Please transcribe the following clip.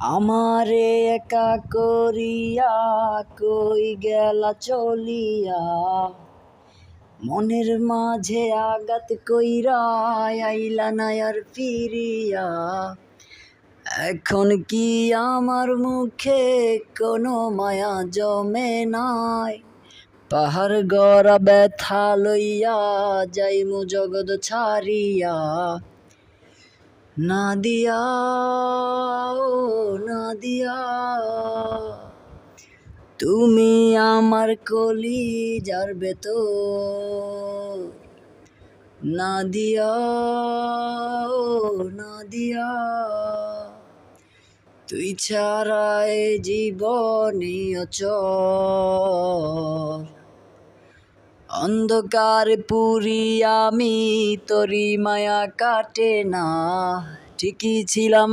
আমারে একা করিয়া কই গেলা চলিয়া, মনের মাঝে আঘাত কইরা আইলা না আর ফিরিয়া। এখন কি আমার মুখে কোনো মায়া জমে নাই? পাহাড় গড়া ব্যথা লইয়া যাইমু জগৎ ছাড়িয়া। নাদিয়া ও নাদিয়া, তুমি আমার কলিজার ভেতর। নাদিয়া ও নাদিয়া, তুই ছাড়া এ জীবনে অচল। অন্ধকারে পুরি আমি, তোরি মায়া কাটে না। ঠিকই ছিলাম